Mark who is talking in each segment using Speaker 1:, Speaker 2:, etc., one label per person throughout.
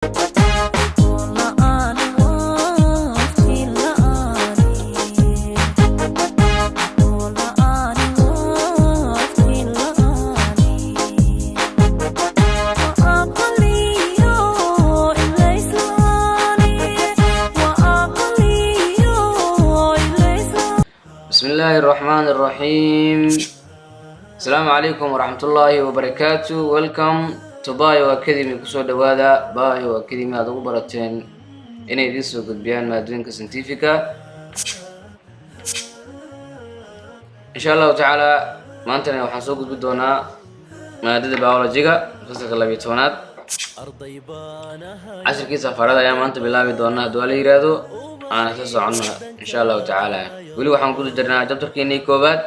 Speaker 1: بسم الله الرحمن الرحيم. السلام عليكم ورحمة الله وبركاته. Welcome to Bio Academy. kusoo dhawaada Bio Academy aad ugu barateen inay idin soo gudbiyaan maadooyinka scientifica. insha Allah taala maantana waxaan soo gudbi doonaa maadada biology-ga fasalka 12aad. casharkiisa farada ayaa maanta bilaabi doonaa haddii la yiraahdo aan ka soconno insha Allah taala. weli waxaan ku jirnaa chapterkeennii koobaad.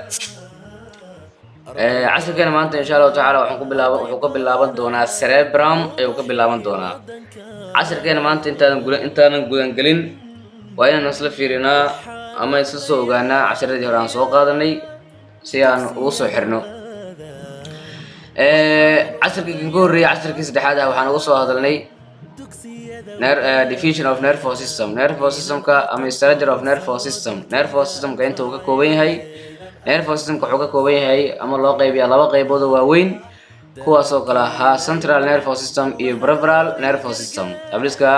Speaker 1: casharkeena maanta insha Allah taala wuxuu ka bilaaban doonaa cerebrum ayuu ka bilaaban doonaa. casharkeena maanta intaanan gudan gelin waa inaan isla fiirinaa ama isla soo ogaanaa casharadii hore aan soo qaadanay si aan ugu soo xirno. casharkii kan ka horreeyay casharkii saddexaad ah waxaan uga soo hadalnay division of nervous system. nervous systemka ama structure of nervous system. nervous systemka inta uu ka kooban yahay. nervous systemka wuxuu ka kooban yahay ama loo qaybiyaa laba qaybood oo waaweyn kuwaas oo kala ah central nervous system iyo peripheral nervous system. habdhiska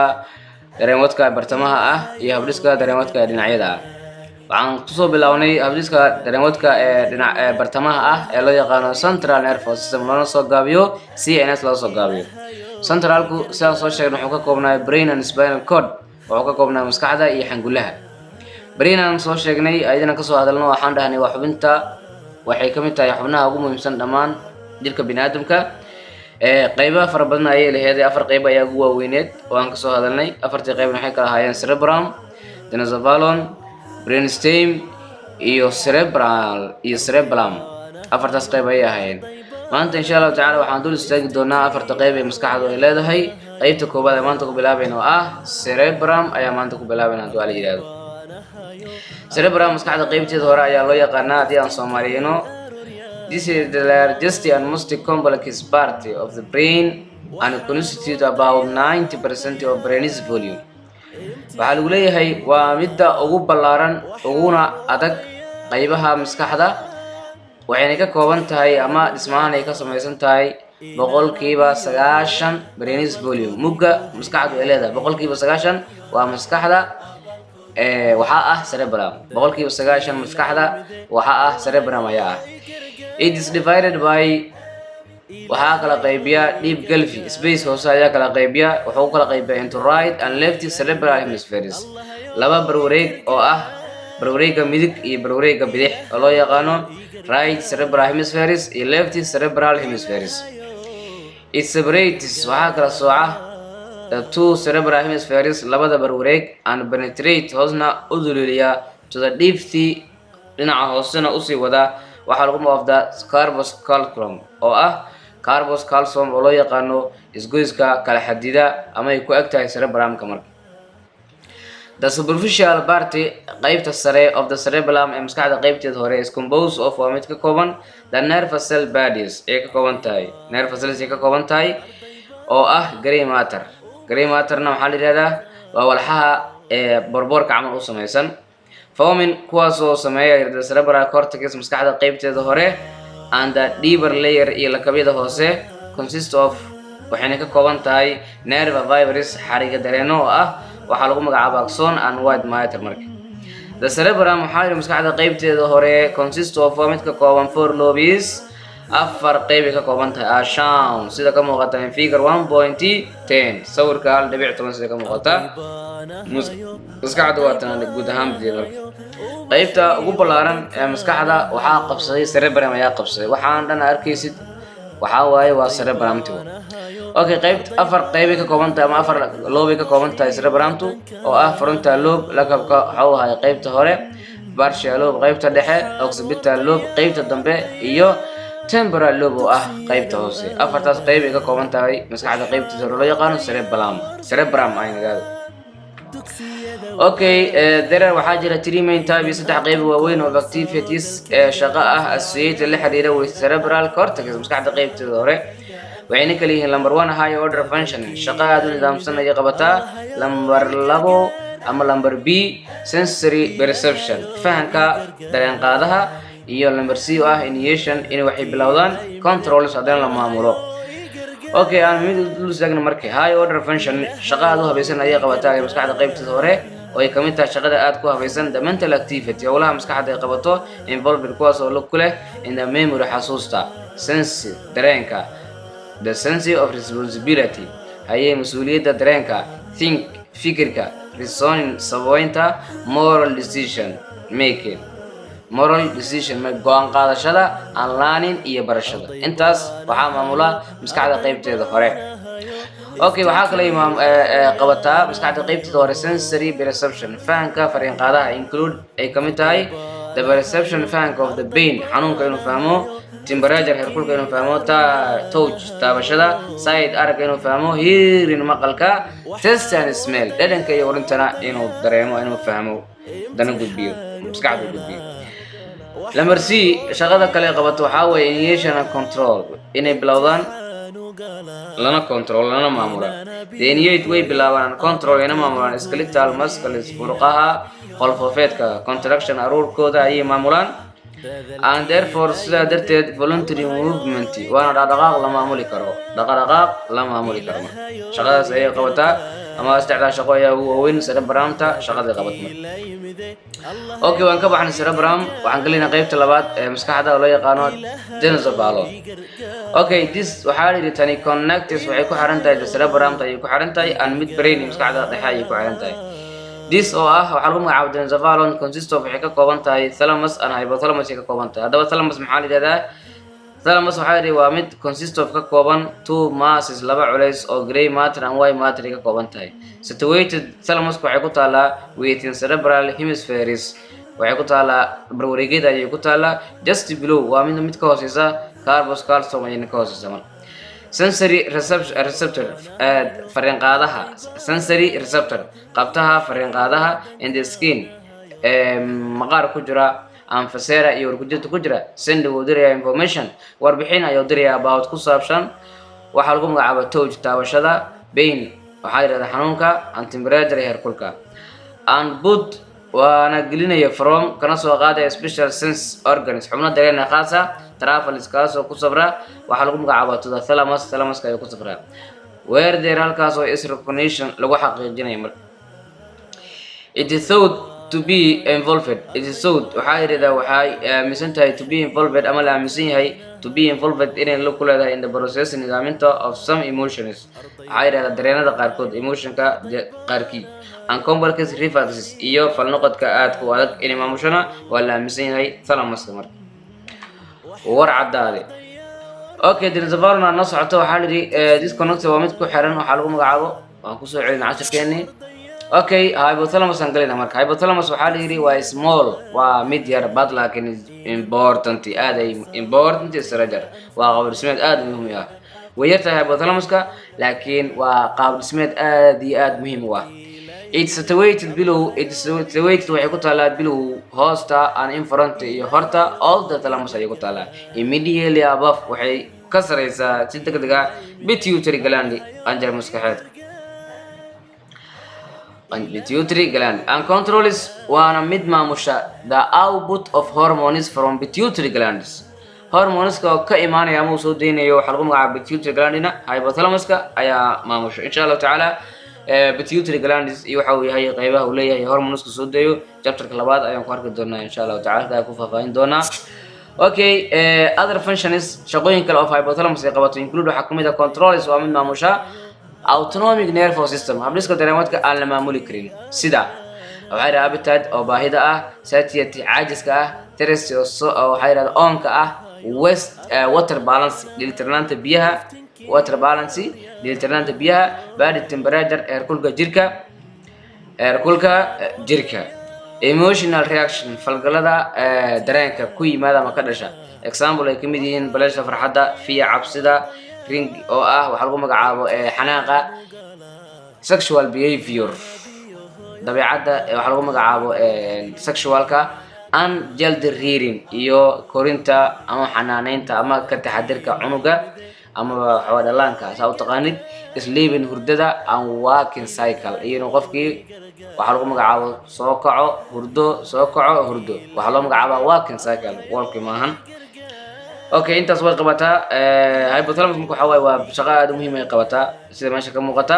Speaker 1: dareenwadka bartamaha ah iyo habdhiska dareenwadka dhinacyada ah. waxaan kusoo bilownay habdhiska dareenwadka bartamaha ah ee loo yaqaano central nervous system loona soo gaabiyo CNS loo soo gaabiyo. centralku sidaan soo sheegnay wuxuu ka koobnaa brain and spinal cord. wuxuu ka koobnaa maskaxda iyo xangulaha. brain aan soo sheegnay ayadana ka soo hadalno waxaan dhahnay waa xubinta waxay ka mid tahay xubnaha ugu muhiimsan dhammaan jirka bini'aadamka. qaybaha fara badan ayay leedahay. afar qayb ayaa ugu waaweyneed oo aan ka soo hadalnay. afartii qaybna waxay kala ahaayeen cerebrum, densovalon, brainstem iyo cerebellum. afartaas qayb ayay ahaayeen. maanta insha Allah taala waxaan dul istaagi doonaa afarta qayb ee maskaxdu ay leedahay. qaybta koobaad ee maanta ku bilaabayna oo ah cerebrum ayaa maanta ku bilaabayna haddii la yiraahdo. cerebrum maskaxda qaybteeda hore ayaa loo yaqaanaa haddii aan Soomaaliyano. This is the largest and most complex part of the brain and constitutes about 90% of brain's volume. waxaa lagu leeyahay waa midda ugu ballaaran uguna adag qaybaha maskaxda waxayna ka kooban tahay ama dhismahan ay ka samaysan tahay boqolkiiba 90 brain's volume. mugga maskaxdu ay leedahay boqolkiiba 90 waa maskaxda waxaa ah cerebellum. boqolkiiba 90 maskaxda waxaa ah cerebellum ayaa ah. It is divided by waxaa kala qaybiya deep galvi space hoose ayaa kala qaybiya. wuxuu kala qaybiya into right and left cerebral hemispheres. laba barwareeg oo ah barwareega midig iyo barwareega bidix oo loo yaqaano right cerebral hemispheres iyo left cerebral hemispheres. It separates waxaa kala sooca the two cerebral hemispheres labada barwareeg and penetrate hoosna u dululiya to the depth dhinaca hoosena usii wada waxaa lagu magacaabaa corpus callosum oo ah corpus callosum oo loo yaqaano isgoyska kala xadida ama ay ku eg tahay cerebrumka. marka the superficial part qaybta sare of the cerebellum ee maskaxda qaybteeda hore is composed of waa mid ka kooban the nerve cell bodies ee ka kooban tahay nerve cells ee ka kooban tahay oo ah gray matter. gray matterna waxaa la yiraahdaa waa walxaha borborka camal u samaysan forming kuwaas oo sameeya the cerebral cortex maskaxda qaybteeda hore and the deeper layer iyo lakabyada hoose consist of waxayna ka kooban tahay nerve fibers xariga dareeno oo ah waxaa lagu magacaabaa axon and white matter. marka the cerebrum waxaa yiri maskaxda qaybteeda hore consist of waa mid ka kooban 4 lobes afar qayb ka kooban tahay as shown sida ka muuqata in figure 1.10 sawirka 1.10 sida ka muuqata. maskaxda waa tan guud ahaan qaybta ugu ballaaran ee maskaxda waxaa qabsaday cerebrum ayaa qabsaday. waxaan dhan arkaysid waxaa waaye waa cerebrumtu. okay qaybta afar qayb ka kooban tahay ama afar lobe ka kooban tahay cerebrumtu oo ah frontal lobe lakabka waxa uu yahay qaybta hore, partial lobe qaybta dhexe, occipital lobe qaybta dambe iyo temporal lobe oo ah qaybta hoose. afartaas qayb ka kooban tahay maskaxda qaybteeda hore loo yaqaano cerebrum ay nagaado. okay there waxaa jira 3 main types saddex qayb waaweyn oo activities shaqo ah associated la xiriira with cerebral cortex maskaxda qaybteeda hore. waxayna kala yihiin number 1 high order functioning shaqo aad u nidaamsan ayay qabataa. number 2 ama number B sensory perception fahanka dareen qaadaha. iyo number C oo ah initiation in waxay bilowdaan controls haddana la maamulo. okay aan mid u sheegno markii high order function shaqo aad u habaysan ayay qabataa maskaxda qaybteeda hore oo ay kamid tahay shaqada aad ku habaysan the mental activity howlaha maskaxda ay qabato involved kuwaas oo lug ku leh in the memory xasuusta sense dareenka the sense of responsibility hayay mas'uuliyadda dareenka think fikirka reasoning sabaynta moral decision making moral decision ma go'aan qaadashada aan learning iyo barashada intaas waxaa maamula maskaxda qaybteeda hore. okay waxaa kale qabataa maskaxda qaybteeda hore sensory perception fahanka fariin qaadaha include ay kamid tahay the perception fahanka of the pain xanuunka inuu fahmo temperature heerkulka inuu fahmo touch taabashada sight aragga inuu fahmo hearing maqalka taste and smell dhadhanka iyo urintana inuu dareemo inuu fahmo dana gudbiyo maskaxda gudbiyo. number C shaqada kale qabato waxaa weeye initiation and control inay bilowdaan lana control lana maamula. the initiate way bilaabaan control ina maamulaan skeletal muscles furqaha qolfofeedka contraction aruurkooda ayay maamulaan and therefore sidaa darteed voluntary movement waana dhaqdhaqaaq la maamuli karo shaqadaas ayay qabataa ama isticmaal shaqo ayaa ugu weyn cerebrum-ta shaqada qabat marka. okay waan ka baxnay cerebrum waxaan galina qaybta labaad ee maskaxda oo loo yaqaano densophalo. okay this waxaa la yiri tani connectors waxay ku xiran tahay cerebrum-ta ayay ku xiran tahay and mid brain maskaxda dhexe ayay ku xiran tahay. this oo ah waxaa lagu magacaabo densophalo consists of waxay ka kooban tahay thalamus and hypothalamus ay ka kooban tahay. haddaba thalamus maxaa la yiraahdaa? thalamus waxaa yidhi waa mid consist of ka kooban 2 masses laba culays oo grey matter and white matter ay ka kooban tahay. situated thalamus waxay ku taalaa within cerebral hemispheres waxay ku taalaa barwareegyada ayay ku taalaa just below waa mid ka hooseysa corpus callosum ayayna ka hooseysa marka. sensory receptor fariin qaadaha sensory receptor qabtaha fariin qaadaha in the skin maqaar ku jira anfasera iyo wargujinta ku jira send uu diraya information warbixin ayuu diraya about ku saabsan waxa lagu magacaabo touch taabashada pain waxaa yiraahdaa xanuunka and temperature heerkulka and boot waana gelinaya from kana soo qaadaya special sense organs xubno dareen khaasa travel iskaas oo ku sabra waxa lagu magacaabo to the thalamus ayuu ku sabra where there halkaas oo is recognition lagu xaqiijinayo marka. it is thought to be involved it is thought waxaa yiraahdaa waxay aaminsan tahay to be involved ama la aaminsan yahay to be involved inay la kuleedahay in the process nidaaminta of some emotions waxaa yiraahdaa dareenada qaarkood emotionka qaarkii and complex reflexes iyo falnoqodka aad ku adag inay maamushana waa la aaminsan yahay thalamuska marka. war cadaade okay densophalo na socoto waxaa la yiri disconnect waa mid ku xiran waxaa lagu magacaabo waan ku soo celinaa casharkeeni. okay hypothalamus aan galina marka hypothalamus waxaa la yiri waa small waa mid yar but laakiin important aad ay important strategy waa qaab dhismeed aad muhiim ah way yartahay hypothalamuska laakiin waa qaab dhismeed aad iyo aad muhiim u ah. it's situated below waxay ku taalaa below hoosta and in front iyo horta all the thalamus ayay ku taalaa immediately above waxay ka sareysaa si degdeg ah pituitary gland anjar maskaxeed pituitary gland and controls waana mid maamusha the output of hormones from pituitary glands hormones oo ka imaanaya ama soo deynayo waxa lagu magacaabo pituitary glandina hypothalamuska ayaa maamusha insha Allah taala. pituitary glands iyo waxa uu yahay qaybaha uu leeyahay hormoneska soo deeyo chapterka labaad ayaan ku arki doonaa insha Allah taala ku faahfaahin doonaa. okay other functions shaqooyin kale oo hypothalamus ay qabato include waxa kamid ah controls waa mid maamusha autonomic nervous system habdhiska dareemadka aan la maamuli karin sida waxay yiraahdaa appetite oo baahida ah satiety caajiska ah thirst oo waxay yiraahdaa onka ah water balance dheelitirnaanta biyaha water balance dheelitirnaanta biyaha body temperature heerkulka jirka emotional reaction falgalada dareenka ku yimaada ama ka dhasha example ay kamid yihiin balaasha farxadda fiya cabsida ring oo ah waxa lagu magacaabo xanaaqa sexual behavior dabeecadda waxa lagu magacaabo sexualka and child rearing iyo korinta ama xanaaneynta ama ka taxadirka cunuga ama waxa dhalaanka saa u taqaanid sleeping hurdada and walking cycle iyo qofkii waxa lagu magacaabo soo kaco hurdo soo kaco hurdo waxa loo magacaabaa walking cycle walking maahan. Okay, intaas way qabataa hypothalamus marka waxa waa shaqo aad u muhiim ah qabataa sida meesha ka muuqata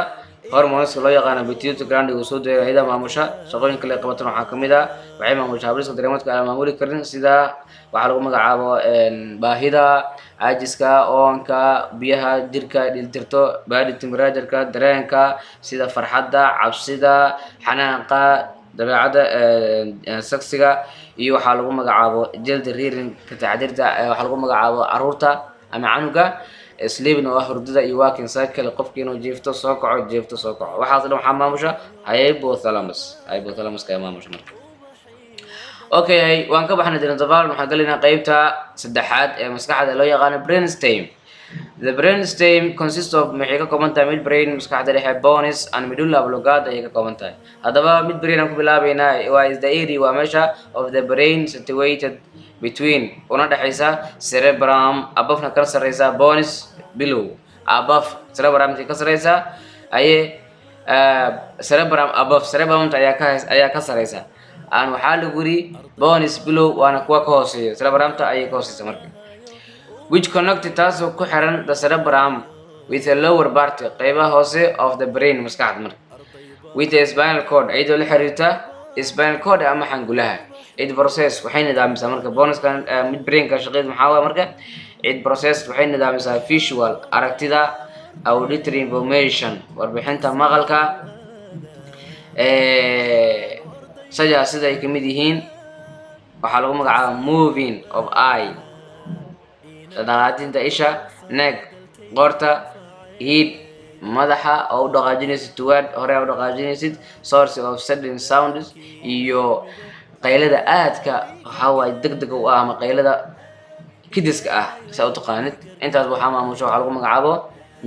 Speaker 1: hormones loo yaqaan pituitary gland uu soo deeyo ayada maamusha shaqooyin kale qabataan waxaa kamid ah waxay maamushaa habdhiska dareemadka aan maamuli karin sida waxa lagu magacaabo baahida caajiska oonka biyaha jirka dhiltirto body temperature-ka dareenka sida farxadda cabsida xanaanqa dabeecadda saksiga iyo waxa lagu magacaabo jildi rearing ka taxdirta waxa lagu magacaabo caruurta ama canuga sleeping oo hurdada iyo walking cycle qofkii inuu jiifto soo kaco waxaas dhan waxa maamusha hypothalamus ka maamusha marka. Okay, waan ka baxnay dinosaur waxaan galinaa qaybta saddexaad ee maskaxda loo yaqaan brainstem. The brainstem consists of maxay ka kooban tahay midbrain maskaxda dhexe bones and medulla oblongata ay ka kooban tahay. Haddaba midbrain aan ku bilaabaynaa is the area waa meesha of the brain situated between una dhaxaysa cerebrum above-na ka sareysa bones below above cerebrum ka sareysa aye cerebrum above cerebrum ayaa ka sareysa aan waxaa lagu yiri bones below waana kuwa ka hooseeya cerebrum ayay ka hooseysa marka which connected taas ku xiran the cerebrum with a lower part qaybaha hoose of the brain maskaxda marka with a spinal cord ayadoo la xiriirta spinal cord ama xangulaha id process waxay nidaamisaa marka bonuskan midbrain ka shaqeeyo maxaa waa marka id process waxay nidaamisaa visual aragtida auditory information warbixinta maqalka sida ay kamid yihiin waxa lagu magacaabaa moving of eye dhaqaajinta isha neck qorta head madaxa oo u dhaqaajinaysid tuwaad hore u dhaqaajinaysid source of sudden sounds iyo qaylada aadka waxa way degdeg u ah ama qaylada kidiska ah saa u taqaanid intaas waxa maamusha waxa lagu magacaabo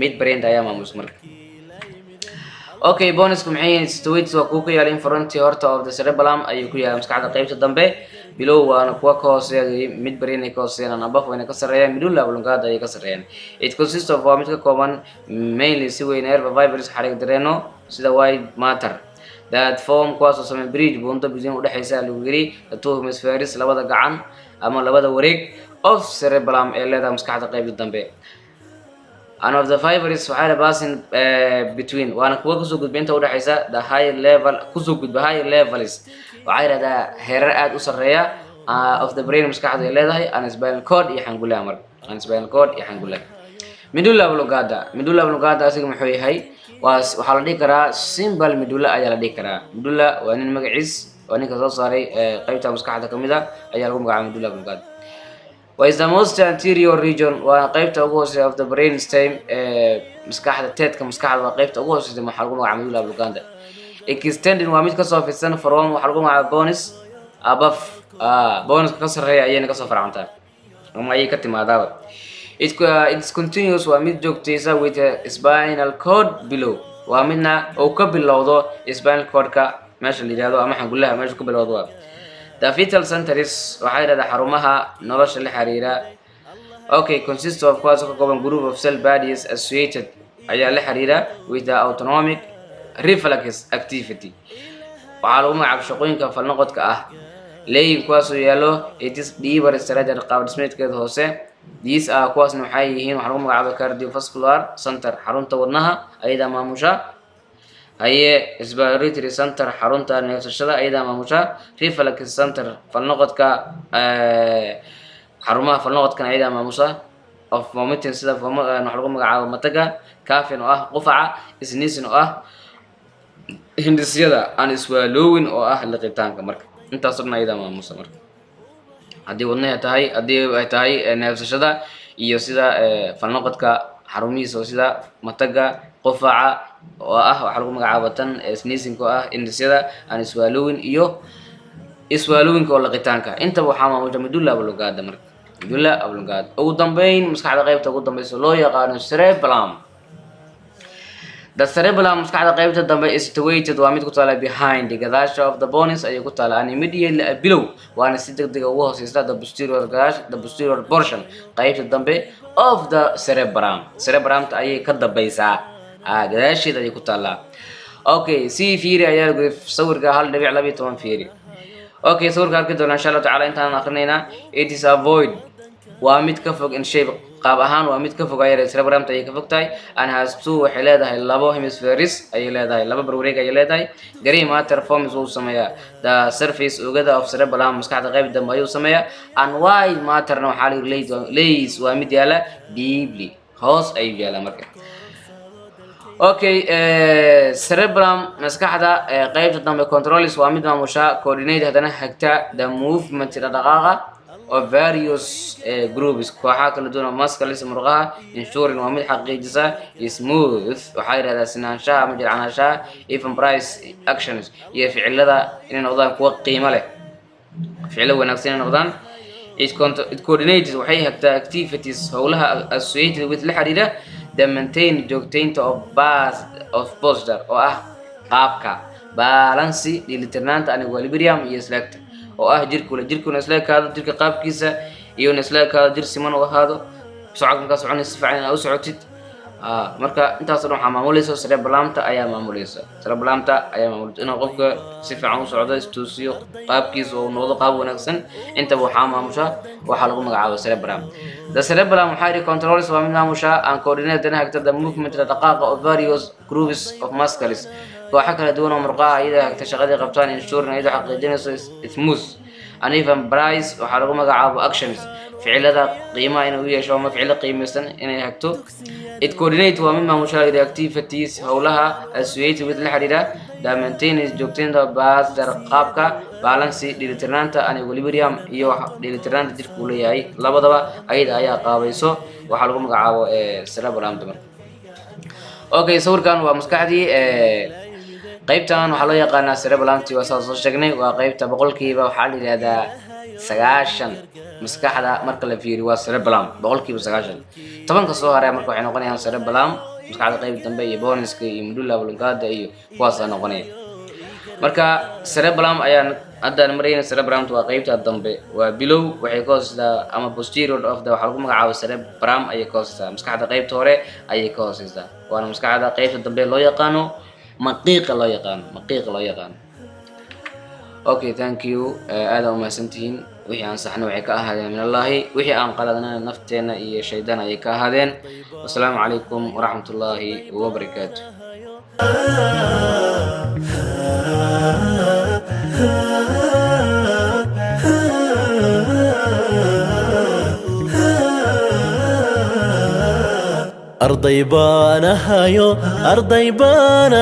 Speaker 1: midbrain ayaa maamusha marka. Okay, bonus maxay situates waa ku yaal in front horta of the cerebellum ayuu ku yaal maskaxda qaybta dambe below waana kuwa ka hooseeya midbrain ay ka hooseeyaan above wayna ka sareeyaan medulla oblongata ay ka sareeyaan. It consists of waa mid ka kooban mainly si weyn nerve fibers xarig dareeno sida white matter that form kuwaas oo sameeya bridge buunta bidin u dhaxaysa lagu yiri the two hemispheres labada gacan ama labada wareeg of cerebellum ee leedahay maskaxda qaybta dambe. And of the fibers waxay passing between waana kuwa kusoo gudbinta u dhaxaysa the high level kusoo gudba high levels waxay radaa heerar aad u sareeya of the brain maskaxda ay leedahay and spinal cord iyo xangulaha marka medulla oblongata asiga muxuu yahay waxa la dhihi karaa simple medulla ayaa la dhihi karaa medulla waa nin magaciis waa ninka soo saaray qaybta maskaxda kamid ah ayaa lagu magacaabay medulla oblongata. What is the most anterior region waa qaybta ugu hooseeya of the brain stem maskaxda teedka maskaxda waa qaybta ugu hooseeya waxa lagu magacaabay medulla oblongata. Extending waa mid ka soo fidsan from waxa lagu magacaabay bones above bones ka sareeya ayayna ka soo farcantaa ama ay ka timaadaba. It's continuous waa mid joogtaysa with a spinal cord below waa midna oo ka bilowdo spinal cord-ka meesha la yiraahdo ama xangulaha meesha ka bilowdo waa. The fetal centers waxay leedahay xarumaha nolosha la xiriira. Okay, consists of ka kooban group of cell bodies associated ayaa la xiriira with the autonomic reflex activity waxa lagu magacaabay shaqooyinka falnoqodka ah leeyin kuwaas oo yaalo it is deeper structure qaab dhismeedkeeda hoose these are kuwaasna waxay yihiin waxa lagu magacaabay cardiovascular center xarunta wadnaha ayada maamusha haye respiratory center xarunta neefsashada ayada maamusha reflex center falnoqodka xarumaha falnoqodkan ayada maamusha of vomiting sida waxa lagu magacaabo mataga caffeine oo ah qufaca sneezing oo ah hindisyada aan swallowing oo ah liqitaanka marka intaas oo dhan ayada maamusha marka hadii wadnaha tahay hadii ay tahay neefsashada iyo sida falnoqodka xarumihiisa oo sida mataga qufaca oo ah waxa lagu magacaabo tan sneezing oo ah hindisyada aan swallowing iyo swallowing oo liqitaanka inta waxa maamusha medulla oblongata marka medulla oblongata ugu dambeyn maskaxda qaybta ugu dambaysa loo yaqaan cerebellum. The cerebellum maskaxda qaybta dambe is situated waa mid ku taala behind gadaasha of the bones ayay ku taala and immediately below waana si degdeg ugu hooseysa the posterior portion qaybta dambe of the cerebrum ayay ka dambaysaa gadaasheeda ayay ku taala. Okay, see fiiri ayaa gudub sawirka 1.12 fiiri. Okay, sawirka arki doona insha Allah taala intaan akhrinayna. It is avoid waa mid ka fog in shape qaab ahaan waa mid ka fog ayay cerebrum ayay ka fogtahay and has two waxay leedahay labo hemispheres ayay leedahay laba barwareeg ayay leedahay. Gray matter forms uu sameeyaa the surface oogada of cerebellum maskaxda qaybta dambe ayuu sameeyaa and white matter waxaa lays waa mid yaala deeply hoos ayuu yaala marka. Okay, cerebellum maskaxda qaybta dambe controls waa mid maamusha coordinate hadana hagta the movement dhaqaaqa of various groups kooxaha kala duwan muscles murqaha ensuring waa mid xaqiijisa smooth waxay yiraahdaan sinaanshaha ama jircanaanshaha even price actions iyo ficilada inay noqdaan kuwa qiimo leh ficilo wanaagsan inay noqdaan. It coordinates waxay hagtaa activities howlaha associated with la xiriira the maintain joogtaynta of posture oo ah qaabka balance dheelitirnaanta and equilibrium iyo isleegta oo ah jirkuna isleekaado jirka qaabkiisa iyo isleekaado jir siman u ahaado socodka soconay si fiican u socotid marka intaas oo waxa maamulayso cerebellumta ayaa maamulaysa inuu qofka si fiican u socdo istuusiyo qaabkiisa oo noqdo qaab wanaagsan inta waxa maamusha waxa lagu magacaabo cerebellum. The cerebellum waxay controls waa mid maamusha and coordinate hagta the movement dhaqaaqa of various groups of muscles kooxo kala duwan oo murqaha iyada hagta shaqada qabtaan ensuring iyada xaqiijinayso smooth and even price waxa lagu magacaabo actions ficilada qiimaha inuu yeesho ama ficilo qiimeysan inay hagto. It coordinates waa mid maamusha activities howlaha associated with la xiriira the maintenance joogtaynta qaabka balance dheelitirnaanta and equilibrium iyo dheelitirnaanta jirka uu leeyahay labadaba ayada ayaa qaabayso waxa lagu magacaabo cerebellum marka. Okay, sawirkan waa maskaxdii qaybtan waxa loo yaqaanaa cerebellum waa soo sheegnay waa qaybta boqolkiiba waxa la yiraahdaa 90 maskaxda marka la fiiriyo waa cerebellum boqolkiiba 90 tobanka soo haray marka waxay noqonayaan cerebellum maskaxda qaybta dambe iyo boneska iyo medulla oblongata iyo kuwaas noqonaya marka cerebellum ayaan haddaan marayna cerebellum waa qaybta dambe waa below waxay ka hooseysaa ama posterior of the waxa lagu magacaabo cerebellum ayay ka hooseysaa maskaxda qaybta hore ayay ka hooseysaa waana maskaxda qaybta dambe loo yaqaano maqiiqa loo yaqaano. Okay, thank you. aad u mahadsantihiin wixii aan saxno waxay ka ahaadeen min Allahi wixii aan qaladana nafteena iyo shaydaan ay ka ahaadeen. Wassalaamu calaykum waraxmatullaahi wabarakaatuh.
Speaker 2: أرضي بانها يو أرضي بانها